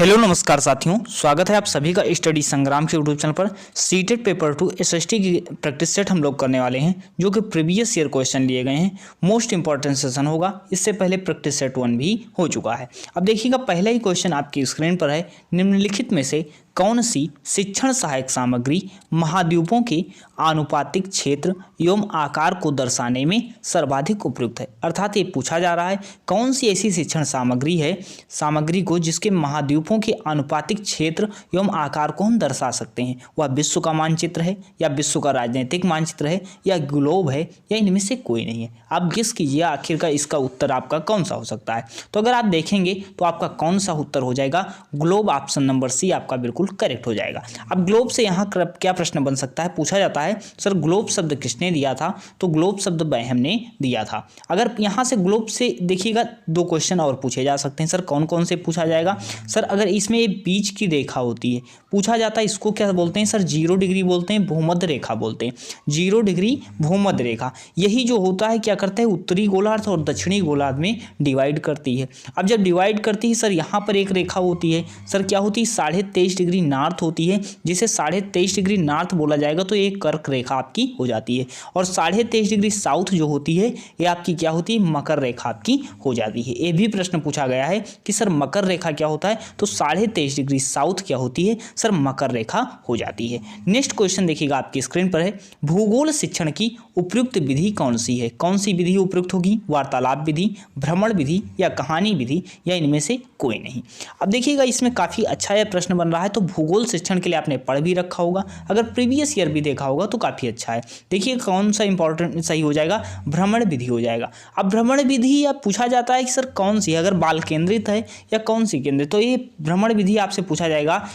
Hello नमस्कार साथियों, स्वागत है आप सभी का स्टडी संग्राम के यूट्यूब चैनल पर। सीटेट पेपर 2 एसएसटी की प्रैक्टिस सेट हम लोग करने वाले हैं, जो कि प्रीवियस ईयर क्वेश्चन लिए गए हैं। मोस्ट इंपॉर्टेंट सेशन होगा। इससे पहले प्रैक्टिस सेट 1 भी हो चुका है। अब देखिएगा, पहला ही क्वेश्चन आपकी स्क्रीन पर है। निम्नलिखित में से कौन सी शिक्षण सहायक सामग्री महाद्वीपों के आनुपातिक क्षेत्र एवं आकार को दर्शाने में सर्वाधिक उपयुक्त है। अर्थात ये पूछा जा रहा है कौन सी ऐसी शिक्षण सामग्री को जिसके महाद्वीपों के आनुपातिक क्षेत्र एवं आकार को हम दर्शा सकते हैं। वह विश्व का मानचित्र है, या विश्व का राजनीतिक मानचित्र है, या ग्लोब है, या इनमें से कोई नहीं है। आप गेस कीजिए आखिर का इसका उत्तर आपका कौन सा हो सकता है। तो अगर आप देखेंगे तो आपका कौन सा उत्तर हो जाएगा, ग्लोब। ऑप्शन नंबर सी आपका बिल्कुल करेक्ट हो जाएगा। अब ग्लोब से यहाँ क्या प्रश्न बन सकता है, पूछा जाता है सर ग्लोब शब्द किसने दिया था, तो ग्लोब शब्द बैहम ने दिया था। अगर यहाँ से ग्लोब से देखिएगा दो क्वेश्चन और पूछे जा सकते हैं। सर कौन कौन से पूछा जाएगा, सर अगर इसमें ये बीच की रेखा होती है, पूछा जाता है इसको क्या बोलते हैं सर, 0 डिग्री बोलते हैं, भूमध्य रेखा बोलते हैं। 0 डिग्री भूमध्य रेखा, यही जो होता है क्या करता है, उत्तरी गोलार्ध और दक्षिणी गोलार्ध में डिवाइड करती है। अब जब डिवाइड करती है सर, यहाँ पर एक रेखा होती है सर, क्या होती है, 23.5 डिग्री नॉर्थ होती है, जिसे 23.5 डिग्री नॉर्थ बोला जाएगा तो एक कर्क रेखा आपकी हो जाती है। और 23.5 डिग्री साउथ जो होती है ये आपकी क्या होती है, मकर रेखा आपकी हो जाती है। ये भी प्रश्न पूछा गया है कि सर मकर रेखा क्या होता है, तो 23.5 डिग्री साउथ क्या होती है, सर मकर रेखा हो जाती है। नेक्स्ट क्वेश्चन देखिएगा आपकी स्क्रीन पर है, भूगोल शिक्षण की उपयुक्त विधि कौन सी है। कौन सी विधि उपयुक्त होगी, वार्तालाप विधि, भ्रमण विधि, या कहानी विधि, या इनमें से कोई नहीं। अब देखिएगा इसमें काफी अच्छा यह प्रश्न बन रहा है, तो भूगोल शिक्षण के लिए आपने पढ़ भी रखा होगा, अगर प्रीवियस ईयर भी देखा होगा तो काफी अच्छा है। देखिए कौन सा इंपॉर्टेंट सही हो जाएगा, भ्रमण विधि हो जाएगा। अब भ्रमण विधि अब पूछा जाता है कि सर कौन सी, अगर बाल केंद्रित है या कौन सी केंद्रित, तो ये भ्रमण विधि आपसे पूछा जाएगा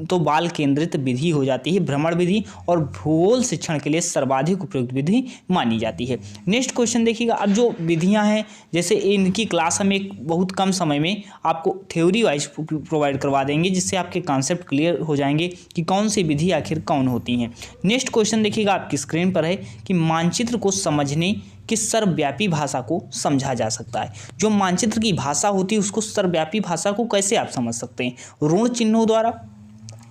तो बाल केंद्रित विधि हो जाती है भ्रमण विधि, और भूगोल शिक्षण के लिए सर्वाधिक उपयुक्त विधि मानी जाती है। नेक्स्ट क्वेश्चन देखिएगा, अब जो विधियां हैं जैसे इनकी क्लास हम एक बहुत कम समय में आपको थ्योरी वाइज प्रोवाइड करवा देंगे, जिससे आपके कॉन्सेप्ट क्लियर हो जाएंगे कि कौन सी विधि आखिर कौन होती हैं। नेक्स्ट क्वेश्चन देखिएगा आपकी स्क्रीन पर है कि मानचित्र को समझने किस सर्वव्यापी भाषा को समझा जा सकता है। जो मानचित्र की भाषा होती है उसको सर्वव्यापी भाषा को कैसे आप समझ सकते हैं, ऋण चिन्हों द्वारा,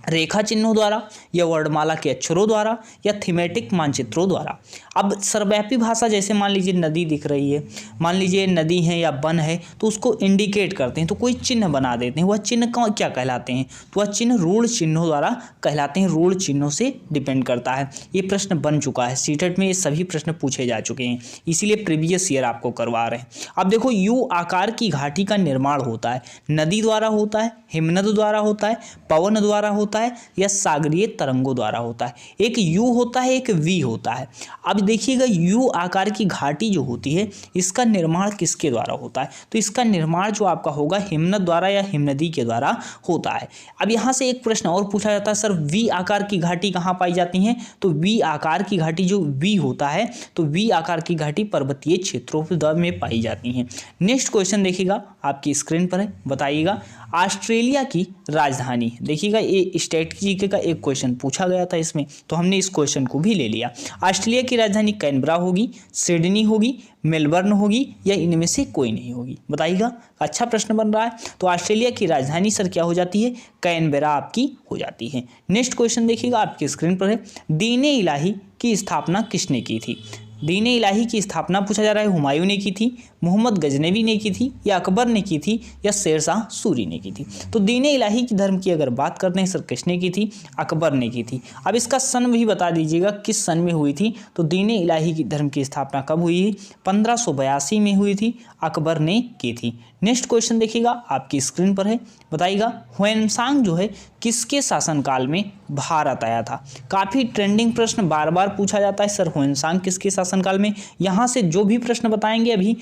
रेखा चिन्हों द्वारा, या वर्णमाला के अक्षरों द्वारा, या थीमेटिक मानचित्रों द्वारा। अब सर्वव्यापी भाषा जैसे मान लीजिए नदी दिख रही है, मान लीजिए नदी है या वन है, तो उसको इंडिकेट करते हैं तो कोई चिन्ह बना देते हैं। वह चिन्ह क्या कहलाते हैं, तो वह चिन्ह ऋण चिन्हों द्वारा कहलाते हैं। ऋण चिन्हों से डिपेंड करता है। ये प्रश्न बन चुका है सीटेट में, ये सभी प्रश्न पूछे जा चुके हैं, इसीलिए प्रीवियस ईयर आपको करवा रहे हैं। अब देखो यू आकार की घाटी का निर्माण होता है, नदी द्वारा होता है, हिमनद द्वारा होता है, पवन द्वारा होता है, या सागरीय तरंगों द्वारा होता है। एक यू होता है, एक वी होता है। अब देखिएगा यू आकार की घाटी जो होती है इसका निर्माण किसके द्वारा होता है, तो इसका निर्माण जो आपका होगा हिमनद द्वारा या हिमनदी के द्वारा होता है। अब यहाँ से एक प्रश्न और पूछा जाता है, सर वी आकार की घाटी कहाँ पाई जाती है, तो वी आकार की घाटी जो वी होता है, तो वी आकार की घाटी पर्वतीय क्षेत्रों में पाई जाती है। नेक्स्ट क्वेश्चन देखिएगा आपकी स्क्रीन पर है, बताइएगा ऑस्ट्रेलिया की राजधानी। देखिएगा ये स्टैटिस्टिक्स का एक क्वेश्चन पूछा गया था इसमें, तो हमने इस क्वेश्चन को भी ले लिया। ऑस्ट्रेलिया की राजधानी कैनबरा होगी, सिडनी होगी, मेलबर्न होगी, या इनमें से कोई नहीं होगी, बताइएगा। अच्छा प्रश्न बन रहा है। तो ऑस्ट्रेलिया की राजधानी सर क्या हो जाती है, कैनबरा आपकी हो जाती है। नेक्स्ट क्वेश्चन देखिएगा आपकी स्क्रीन पर है, दीन-ए इलाही की स्थापना किसने की थी। दीन-ए इलाही की स्थापना पूछा जा रहा है हुमायूं ने की थी, मोहम्मद गजनवी ने की थी, या अकबर ने की थी, या शेरशाह सूरी ने की थी। तो दीन-ए इलाही की धर्म की अगर बात करते हैं सर किसने की थी, अकबर ने की थी। अब इसका सन भी बता दीजिएगा किस सन में हुई थी, तो दीन-ए इलाही की धर्म की स्थापना कब हुई है, 1582 में हुई थी, अकबर ने की थी। नेक्स्ट क्वेश्चन देखिएगा आपकी स्क्रीन पर है, बताइएगा ह्वेनसांग जो है किसके शासनकाल में भारत आया था। काफ़ी ट्रेंडिंग प्रश्न बार बार पूछा जाता है, सर ह्वेनसांग किसके शासनकाल में। यहाँ से जो भी प्रश्न बताएंगे अभी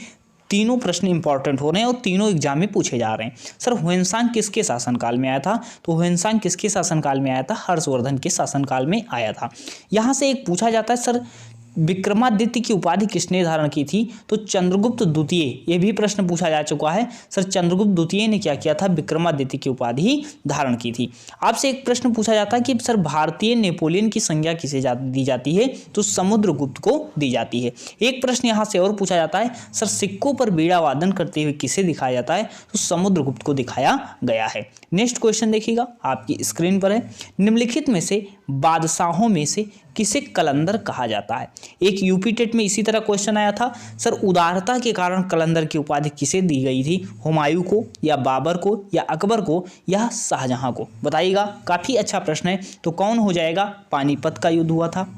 तीनों प्रश्न इंपॉर्टेंट हो रहे हैं और तीनों एग्जाम में पूछे जा रहे हैं। सर ह्वेनसांग किसके शासनकाल में आया था, तो ह्वेनसांग किसके शासनकाल में आया था, हर्षवर्धन के शासनकाल में आया था। यहाँ से एक पूछा जाता है सर विक्रमादित्य की उपाधि किसने धारण की थी? तो चंद्रगुप्त द्वितीय। ये भी प्रश्न पूछा जा चुका है सर, चंद्रगुप्त द्वितीय ने क्या किया था? विक्रमादित्य की उपाधि धारण की थी। आपसे एक प्रश्न पूछा जाता है कि सर भारतीय नेपोलियन की संज्ञा किसे दी जाती है? तो समुद्रगुप्त को दी जाती है। एक प्रश्न यहाँ से और पूछा जाता है, सर सिक्कों पर बीड़ा वादन करते हुए किसे दिखाया जाता है? तो समुद्रगुप्त को दिखाया गया है। नेक्स्ट क्वेश्चन देखिएगा, आपकी स्क्रीन पर है, निम्नलिखित में से बादशाहों में से किसे कलंदर कहा जाता है? एक यूपी टेट में इसी तरह क्वेश्चन आया था, सर उदारता के कारण कलंदर की उपाधि किसे दी गई थी? हुमायूं को, या बाबर को, या अकबर को, या शाहजहां को? बताइएगा, काफी अच्छा प्रश्न है। तो कौन हो जाएगा? पानीपत का युद्ध हुआ था,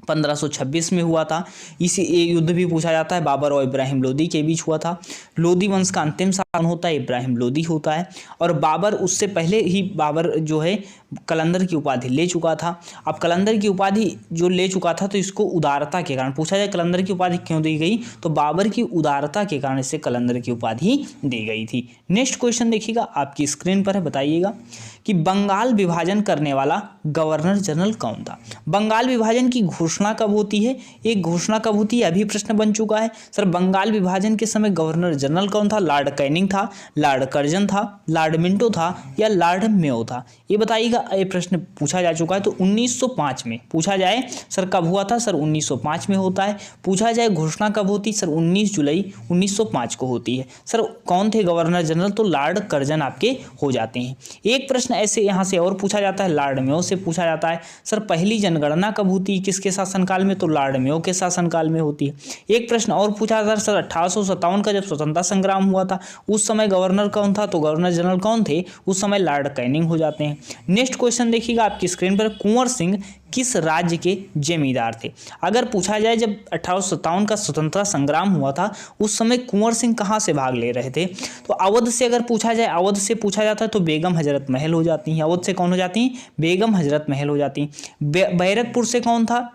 1526 में हुआ था। इसी युद्ध भी पूछा जाता है, बाबर और इब्राहिम लोदी के बीच हुआ था। लोदी वंश का अंतिम शासन होता है इब्राहिम लोदी होता है, और बाबर उससे पहले ही बाबर जो है कलंदर की उपाधि ले चुका था। अब कलंदर की उपाधि जो ले चुका था तो इसको उदारता के कारण पूछा जाए कलंदर की उपाधि क्यों दी गई? तो बाबर की उदारता के कारण इसे कलंदर की उपाधि दी गई थी। नेक्स्ट क्वेश्चन देखिएगा, आपकी स्क्रीन पर है, बताइएगा कि बंगाल विभाजन करने वाला गवर्नर जनरल कौन था? बंगाल विभाजन की घोषणा कब होती है? एक घोषणा कब होती है अभी प्रश्न बन चुका है। सर बंगाल विभाजन के समय गवर्नर जनरल कौन था? लॉर्ड कैनिंग था, लॉर्ड कर्जन था, लॉर्ड मिंटो था, या लॉर्ड मेयो था? ये बताइएगा, ये प्रश्न पूछा जा चुका है। तो 1905 में पूछा जाए सर कब हुआ था? सर 1905 में होता है। पूछा जाए घोषणा कब होती? सर 19 जुलाई 1905 को होती है। सर कौन थे गवर्नर जनरल? तो लॉर्ड कर्जन आपके हो जाते हैं। एक प्रश्न ऐसे यहाँ से और पूछा जाता है, लॉर्ड मेयो से पूछा जाता है, सर पहली जनगणना कब होती है किसके शासनकाल में? तो लॉर्ड मेयो के शासनकाल में होती है। एक प्रश्न और पूछा जाता है, सर 1857 का जब स्वतंत्रता संग्राम हुआ था उस समय गवर्नर कौन था? तो गवर्नर जनरल कौन थे उस समय? लॉर्ड कैनिंग हो जाते हैं। नेक्स्ट क्वेश्चन देखिएगा आपकी स्क्रीन पर, कुंवर सिंह किस राज्य के जमींदार थे? अगर पूछा जाए जब 1857 का स्वतंत्रता संग्राम हुआ था उस समय कुंवर सिंह कहाँ से भाग ले रहे थे? तो अवध से अगर पूछा जाए, अवध से पूछा जाता है तो बेगम हजरत महल हो जाती हैं। अवध से कौन हो जाती हैं? बेगम हजरत महल हो जाती हैं। बैरकपुर से कौन था?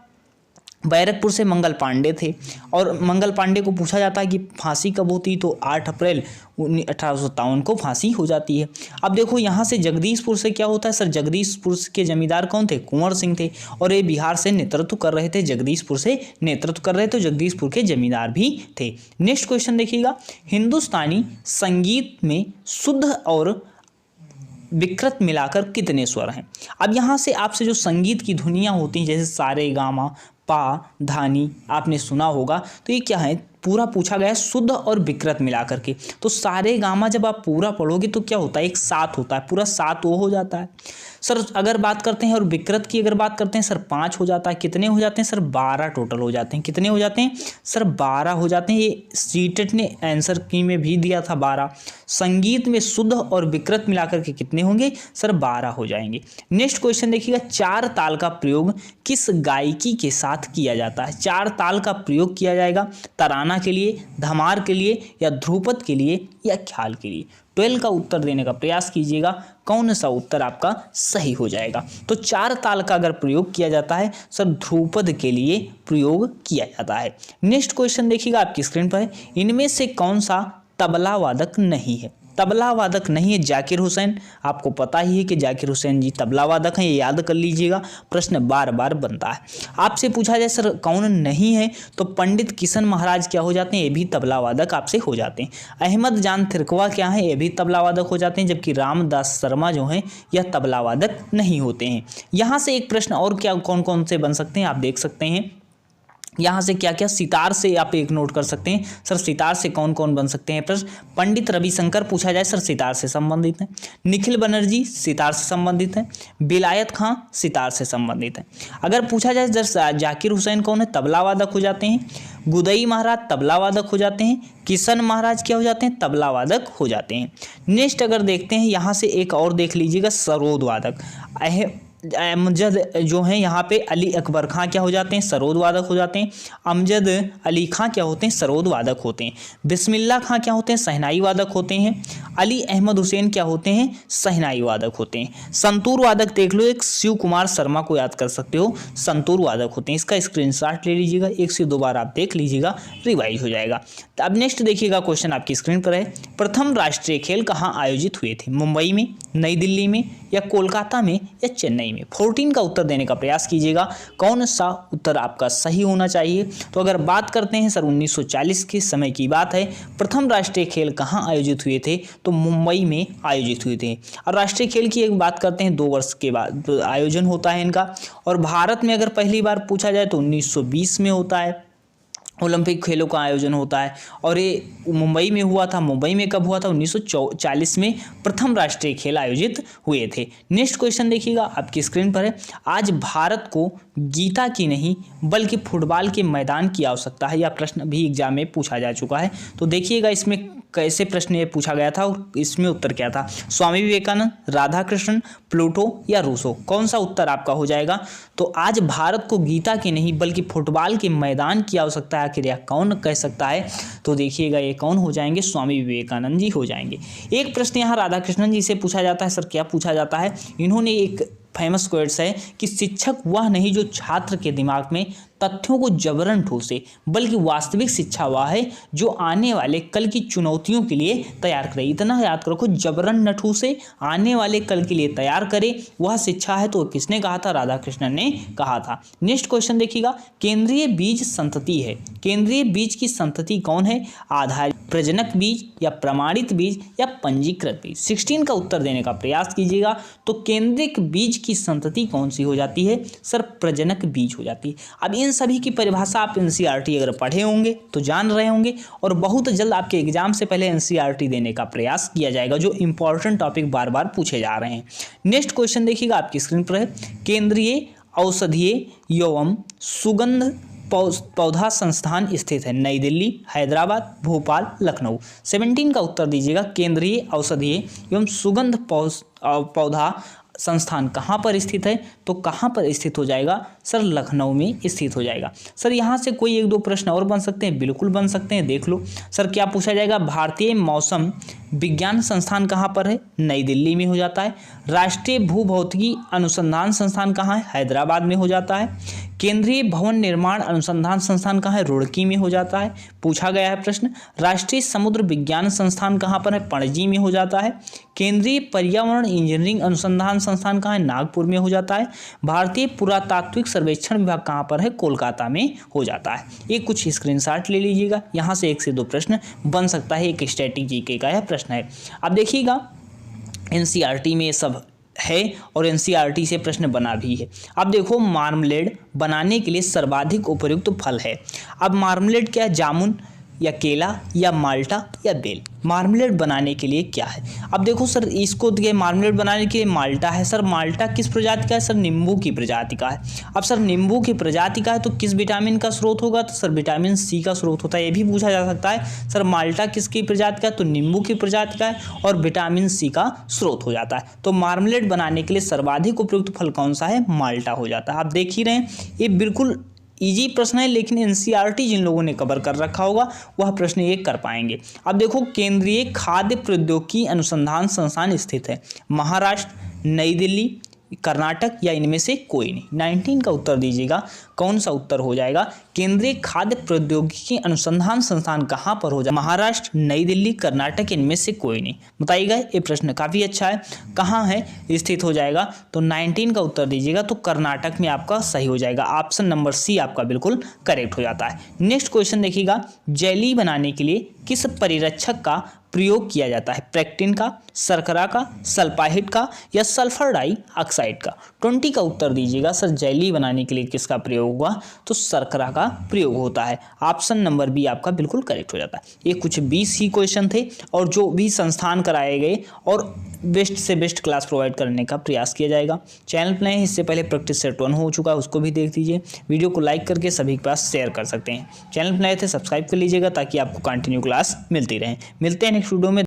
बैरकपुर से मंगल पांडे थे। और मंगल पांडे को पूछा जाता है कि फांसी कब होती? तो 8 अप्रैल 1857 को फांसी हो जाती है। अब देखो यहाँ से जगदीशपुर से क्या होता है? सर जगदीशपुर के जमींदार कौन थे? कुंवर सिंह थे, और ये बिहार से नेतृत्व कर रहे थे, जगदीशपुर से नेतृत्व कर रहे थे, जगदीशपुर के जमींदार भी थे। नेक्स्ट क्वेश्चन देखिएगा, हिंदुस्तानी संगीत में शुद्ध और विकृत मिलाकर कितने स्वर हैं? अब यहाँ से आपसे जो संगीत की ध्वनियाँ होती हैं जैसे सारे गामा पा धानी आपने सुना होगा, तो ये क्या है? पूरा पूछा गया है शुद्ध और विकृत मिलाकर के। तो सारे गामा जब आप पूरा पढ़ोगे तो क्या होता है? एक 7 होता है, पूरा 7 वो हो जाता है। सर अगर बात करते हैं और विकृत की अगर बात करते हैं सर 5 हो जाता है। कितने हो जाते हैं? सर 12 टोटल हो जाते हैं। कितने हो जाते हैं? सर 12 हो जाते हैं। ये सीटेट ने आंसर की में भी दिया था 12। संगीत में शुद्ध और विकृत मिलाकर के कितने होंगे? सर 12 हो जाएंगे। नेक्स्ट क्वेश्चन देखिएगा, 4 ताल का प्रयोग किस गायकी के साथ किया जाता है? 4 ताल का प्रयोग किया जाएगा तराना के लिए, धमार के लिए, या ध्रुपद के लिए, या ख्याल के लिए? 12 का उत्तर देने का प्रयास कीजिएगा, कौन सा उत्तर आपका सही हो जाएगा? तो 4 ताल का अगर प्रयोग किया जाता है सर ध्रुपद के लिए प्रयोग किया जाता है। नेक्स्ट क्वेश्चन देखिएगा आपकी स्क्रीन पर है, इनमें से कौन सा तबला वादक नहीं है? तबला वादक नहीं है जाकिर हुसैन। आपको पता ही है कि जाकिर हुसैन जी तबला वादक हैं, ये याद कर लीजिएगा, प्रश्न बार बार बनता है। आपसे पूछा जाए सर कौन नहीं है, तो पंडित किशन महाराज क्या हो जाते हैं? ये भी तबला वादक आपसे हो जाते हैं। अहमद जान तिरकवा क्या है? ये भी तबला वादक हो जाते हैं, जबकि रामदास शर्मा जो हैं यह तबला वादक नहीं होते हैं। यहाँ से एक प्रश्न और क्या कौन कौन से बन सकते हैं आप देख सकते हैं। यहाँ से क्या क्या, सितार से आप एक नोट कर सकते हैं। सर सितार से कौन कौन बन सकते हैं प्रश्न? पंडित रविशंकर पूछा जाए सर सितार से संबंधित हैं। निखिल बनर्जी सितार से संबंधित हैं। बिलायत खां सितार से संबंधित हैं। अगर पूछा जाए सर जाकिर हुसैन कौन है? तबला वादक हो जाते हैं। गुदई महाराज तबला वादक हो जाते हैं। किशन महाराज क्या हो जाते हैं? तबला वादक हो जाते हैं। नेक्स्ट अगर देखते हैं यहाँ से एक और देख लीजिएगा, सरोद वादक। अमजद जो हैं यहाँ पे अली अकबर खां क्या हो जाते हैं? सरोद वादक हो जाते हैं। अमजद अली खां क्या होते हैं? सरोद वादक होते हैं। बिस्मिल्लाह खां क्या होते हैं? शहनाई वादक होते हैं। अली अहमद हुसैन क्या होते हैं? शहनाई वादक होते हैं। संतूर वादक देख लो, एक शिव कुमार शर्मा को याद कर सकते हो, संतूर वादक होते हैं। इसका स्क्रीनशॉट ले लीजिएगा, 1 से 2 बार आप देख लीजिएगा, रिवाइज हो जाएगा। तो अब नेक्स्ट देखिएगा क्वेश्चन आपकी स्क्रीन पर है, प्रथम राष्ट्रीय खेल कहाँ आयोजित हुए थे? मुंबई में, नई दिल्ली में, या कोलकाता में, या चेन्नई में? में। 14 का उत्तर देने का प्रयास कीजिएगा, कौन सा उत्तर आपका सही होना चाहिए। तो अगर बात करते हैं सर 1940 के समय की बात है, प्रथम राष्ट्रीय खेल कहाँ आयोजित हुए थे, तो मुंबई में आयोजित हुए थे। और राष्ट्रीय खेल की एक बात करते हैं, 2 वर्ष के बाद आयोजन होता है इनका। और भारत में अगर पहली बार पूछा जाए तो 1920 में होता है, ओलंपिक खेलों का आयोजन होता है। और ये मुंबई में हुआ था। मुंबई में कब हुआ था, 1940 में प्रथम राष्ट्रीय खेल आयोजित हुए थे। नेक्स्ट क्वेश्चन देखिएगा, आपकी स्क्रीन पर है। आज भारत को गीता की नहीं बल्कि फुटबॉल के मैदान की आवश्यकता है। यह प्रश्न भी एग्जाम में पूछा जा चुका है। तो देखिएगा इसमें कैसे प्रश्न ये पूछा गया था और इसमें उत्तर क्या था। स्वामी विवेकानंद, राधा कृष्णन, प्लूटो या रूसो, कौन सा उत्तर आपका हो जाएगा। तो आज भारत को गीता की नहीं बल्कि फुटबॉल के मैदान की आवश्यकता है, आखिर यह कौन कह सकता है। तो देखिएगा ये कौन हो जाएंगे, स्वामी विवेकानंद जी हो जाएंगे। एक प्रश्न यहाँ राधा कृष्णन जी से पूछा जाता है। सर क्या पूछा जाता है, इन्होंने एक फेमस क्वेट्स है कि शिक्षक वह नहीं जो छात्र के दिमाग में तथ्यों को जबरन ठूसे, बल्कि वास्तविक शिक्षा वह है जो आने वाले कल की चुनौतियों के लिए तैयार करे। इतना याद रखो, जबरन न ठूसे, आने वाले कल के लिए तैयार करे, वह शिक्षा है। तो किसने कहा था, राधा कृष्णन ने कहा था। नेक्स्ट क्वेश्चन देखिएगा, केंद्रीय बीज संतति है, केंद्रीय बीज की संतति कौन है, आधारित प्रजनक बीज या प्रमाणित बीज या पंजीकृत बीज। 16 का उत्तर देने का प्रयास कीजिएगा। तो केंद्रिक बीज की संतति कौन सी हो जाती है, सर प्रजनक बीज हो जाती है। अब इन सभी की परिभाषा आप एनसीईआरटी अगर पढ़े होंगे तो जान रहे होंगे, और बहुत जल्द आपके एग्जाम से पहले एनसीईआरटी देने का प्रयास किया जाएगा, जो इंपॉर्टेंट टॉपिक बार बार पूछे जा रहे हैं। नेक्स्ट क्वेश्चन देखिएगा, आपकी स्क्रीन पर है। केंद्रीय औषधीय एवं सुगंध पौधा संस्थान स्थित है नई दिल्ली, हैदराबाद, भोपाल, लखनऊ। 17 का उत्तर दीजिएगा, केंद्रीय औषधीय एवं सुगंध पौधा संस्थान कहाँ पर स्थित है। तो कहाँ पर स्थित हो जाएगा, सर लखनऊ में स्थित हो जाएगा। सर यहाँ से कोई 1-2 प्रश्न और बन सकते हैं, बिल्कुल बन सकते हैं, देख लो। सर क्या पूछा जाएगा, भारतीय मौसम विज्ञान संस्थान कहाँ पर है, नई दिल्ली में हो जाता है। राष्ट्रीय भूभौतिकी अनुसंधान संस्थान कहाँ है, हैदराबाद में हो जाता है। केंद्रीय भवन निर्माण अनुसंधान संस्थान कहाँ है, रुड़की में हो जाता है, पूछा गया है प्रश्न। राष्ट्रीय समुद्र विज्ञान संस्थान कहाँ पर है, पणजी में हो जाता है। केंद्रीय पर्यावरण इंजीनियरिंग अनुसंधान संस्थान कहाँ है, नागपुर में हो जाता है। भारतीय पुरातात्विक सर्वेक्षण विभाग कहाँ पर है, कोलकाता में हो जाता है। ये कुछ स्क्रीनशॉट ले लीजिएगा, यहाँ से 1 से 2 प्रश्न बन सकता है। एक स्टैटिक जीके का यह प्रश्न है। अब देखिएगा एनसीईआरटी में ये सब है और एनसीईआरटी से प्रश्न बना भी है। अब देखो, मार्मलेड बनाने के लिए सर्वाधिक उपयुक्त फल है। अब मार्मलेड क्या है, जामुन या केला या माल्टा या बेल। मार्मलेड बनाने के लिए क्या है, अब देखो सर, इसको मार्मलेड बनाने के लिए माल्टा है। सर माल्टा किस प्रजाति का है, सर नींबू की प्रजाति का है। अब सर नींबू की प्रजाति का है तो किस विटामिन का स्रोत होगा, तो सर विटामिन सी का स्रोत होता है। ये भी पूछा जा सकता है, सर माल्टा किसकी प्रजाति का है, तो नींबू की प्रजाति का है और विटामिन सी का स्रोत हो जाता है। तो मार्मलेड बनाने के लिए सर्वाधिक उपयुक्त फल कौन सा है, माल्टा हो जाता है। आप देख ही रहे हैं, ये बिल्कुल इजी प्रश्न है, लेकिन एनसीईआरटी जिन लोगों ने कवर कर रखा होगा वह प्रश्न ये कर पाएंगे। अब देखो, केंद्रीय खाद्य प्रौद्योगिकी अनुसंधान संस्थान स्थित है महाराष्ट्र, नई दिल्ली, कर्नाटक या इनमें से कोई नहीं। 19 का उत्तर दीजिएगा, कौन सा उत्तर हो जाएगा, केंद्रीय खाद्य प्रौद्योगिकी अनुसंधान संस्थान कहाँ पर हो जाएगा, महाराष्ट्र, नई दिल्ली, कर्नाटक, इनमें से कोई नहीं। बताइएगा, ये प्रश्न काफ़ी अच्छा है, कहाँ है स्थित हो जाएगा। तो 19 का उत्तर दीजिएगा, तो कर्नाटक में आपका सही हो जाएगा। ऑप्शन नंबर सी आपका बिल्कुल करेक्ट हो जाता है। नेक्स्ट क्वेश्चन देखिएगा, जेली बनाने के लिए किस परिरक्षक का प्रयोग किया जाता है, पेक्टिन का, शर्करा का, सल्फाइड का या सल्फर डाइऑक्साइड का। 20 का उत्तर दीजिएगा, सर जेली बनाने के लिए किसका प्रयोग हुआ, तो शर्करा का प्रयोग होता है। ऑप्शन नंबर बी आपका बिल्कुल करेक्ट हो जाता है। ये कुछ 20 ही क्वेश्चन थे और जो भी संस्थान कराए गए और बेस्ट से बेस्ट क्लास प्रोवाइड करने का प्रयास किया जाएगा। चैनल पर नए, इससे पहले प्रैक्टिस सेट 1 हो चुका है, उसको भी देख लीजिए। वीडियो को लाइक करके सभी के पास शेयर कर सकते हैं। चैनल पर नए थे सब्सक्राइब कर लीजिएगा ताकि आपको कंटिन्यू क्लास मिलती रहे। मिलते हैं नेक्स्ट वीडियो में।